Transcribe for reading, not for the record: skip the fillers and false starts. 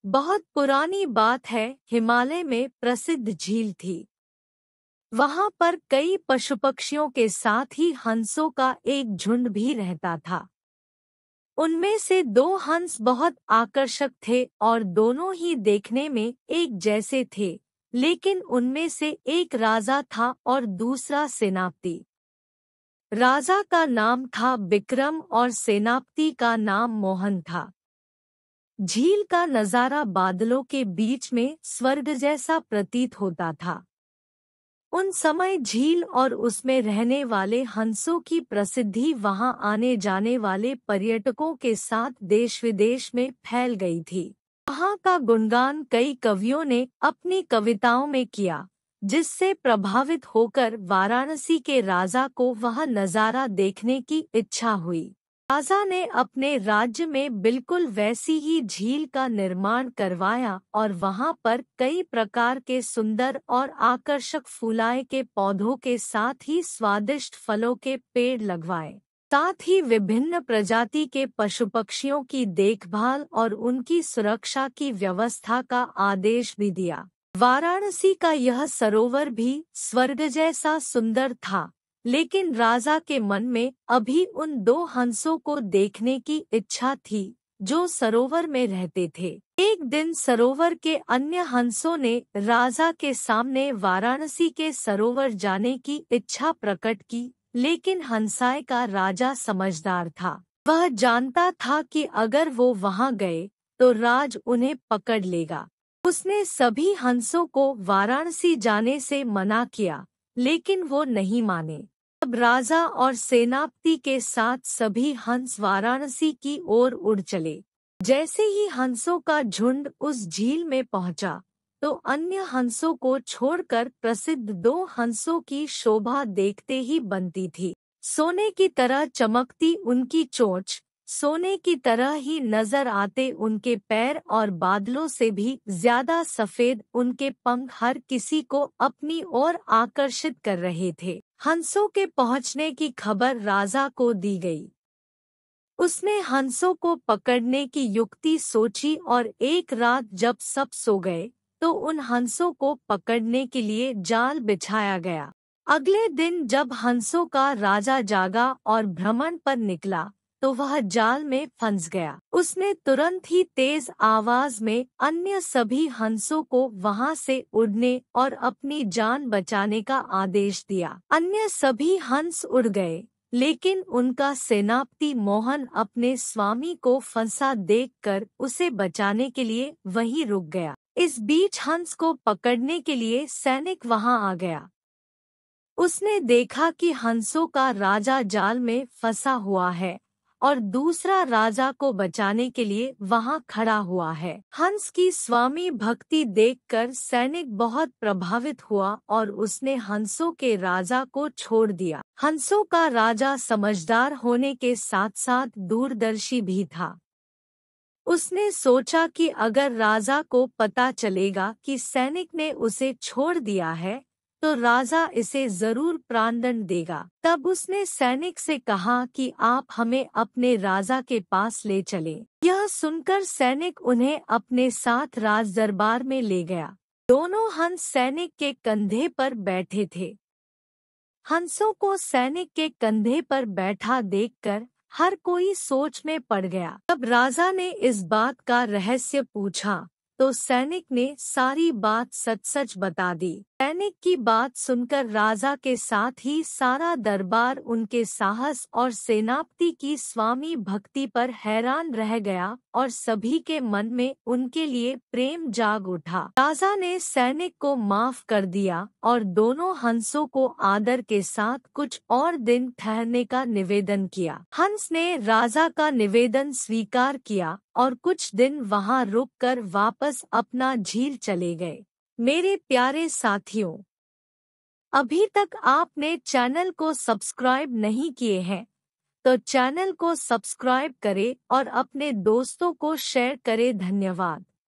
बहुत पुरानी बात है, हिमालय में प्रसिद्ध झील थी। वहां पर कई पशु पक्षियों के साथ ही हंसों का एक झुंड भी रहता था। उनमें से दो हंस बहुत आकर्षक थे और दोनों ही देखने में एक जैसे थे, लेकिन उनमें से एक राजा था और दूसरा सेनापति। राजा का नाम था विक्रम और सेनापति का नाम मोहन था। झील का नजारा बादलों के बीच में स्वर्ग जैसा प्रतीत होता था। उन समय झील और उसमें रहने वाले हंसों की प्रसिद्धि वहां आने जाने वाले पर्यटकों के साथ देश विदेश में फैल गई थी। वहां का गुणगान कई कवियों ने अपनी कविताओं में किया, जिससे प्रभावित होकर वाराणसी के राजा को वह नजारा देखने की इच्छा हुई। राजा ने अपने राज्य में बिल्कुल वैसी ही झील का निर्माण करवाया और वहां पर कई प्रकार के सुंदर और आकर्षक फूलाए के पौधों के साथ ही स्वादिष्ट फलों के पेड़ लगवाए। साथ ही विभिन्न प्रजाति के पशु पक्षियों की देखभाल और उनकी सुरक्षा की व्यवस्था का आदेश भी दिया। वाराणसी का यह सरोवर भी स्वर्ग जैसा सुंदर था, लेकिन राजा के मन में अभी उन दो हंसों को देखने की इच्छा थी जो सरोवर में रहते थे। एक दिन सरोवर के अन्य हंसों ने राजा के सामने वाराणसी के सरोवर जाने की इच्छा प्रकट की, लेकिन हंसाए का राजा समझदार था। वह जानता था कि अगर वो वहां गए तो राज उन्हें पकड़ लेगा। उसने सभी हंसों को वाराणसी जाने से मना किया, लेकिन वो नहीं माने। अब राजा और सेनापति के साथ सभी हंस वाराणसी की ओर उड़ चले। जैसे ही हंसों का झुंड उस झील में पहुंचा, तो अन्य हंसों को छोड़कर प्रसिद्ध दो हंसों की शोभा देखते ही बनती थी। सोने की तरह चमकती उनकी चोंच, सोने की तरह ही नजर आते उनके पैर और बादलों से भी ज्यादा सफेद उनके पंख हर किसी को अपनी ओर आकर्षित कर रहे थे। हंसों के पहुंचने की खबर राजा को दी गई। उसने हंसों को पकड़ने की युक्ति सोची और एक रात जब सब सो गए तो उन हंसों को पकड़ने के लिए जाल बिछाया गया। अगले दिन जब हंसों का राजा जागा और भ्रमण पर निकला तो वह जाल में फंस गया। उसने तुरंत ही तेज आवाज में अन्य सभी हंसों को वहां से उड़ने और अपनी जान बचाने का आदेश दिया। अन्य सभी हंस उड़ गए, लेकिन उनका सेनापति मोहन अपने स्वामी को फंसा देखकर उसे बचाने के लिए वहीं रुक गया। इस बीच हंस को पकड़ने के लिए सैनिक वहां आ गया। उसने देखा कि हंसों का राजा जाल में फंसा हुआ है और दूसरा राजा को बचाने के लिए वहां खड़ा हुआ है। हंस की स्वामी भक्ति देखकर सैनिक बहुत प्रभावित हुआ और उसने हंसों के राजा को छोड़ दिया। हंसों का राजा समझदार होने के साथ साथ दूरदर्शी भी था। उसने सोचा कि अगर राजा को पता चलेगा कि सैनिक ने उसे छोड़ दिया है तो राजा इसे जरूर प्राणदंड देगा। तब उसने सैनिक से कहा कि आप हमें अपने राजा के पास ले चलें। यह सुनकर सैनिक उन्हें अपने साथ राज दरबार में ले गया। दोनों हंस सैनिक के कंधे पर बैठे थे। हंसों को सैनिक के कंधे पर बैठा देखकर हर कोई सोच में पड़ गया। तब राजा ने इस बात का रहस्य पूछा तो सैनिक ने सारी बात सच सच बता दी। सैनिक की बात सुनकर राजा के साथ ही सारा दरबार उनके साहस और सेनापति की स्वामी भक्ति पर हैरान रह गया और सभी के मन में उनके लिए प्रेम जाग उठा। राजा ने सैनिक को माफ कर दिया और दोनों हंसों को आदर के साथ कुछ और दिन ठहरने का निवेदन किया। हंस ने राजा का निवेदन स्वीकार किया और कुछ दिन वहां रुककर वापस अपना झील चले गए। मेरे प्यारे साथियों, अभी तक आपने चैनल को सब्सक्राइब नहीं किए हैं तो चैनल को सब्सक्राइब करें और अपने दोस्तों को शेयर करें। धन्यवाद।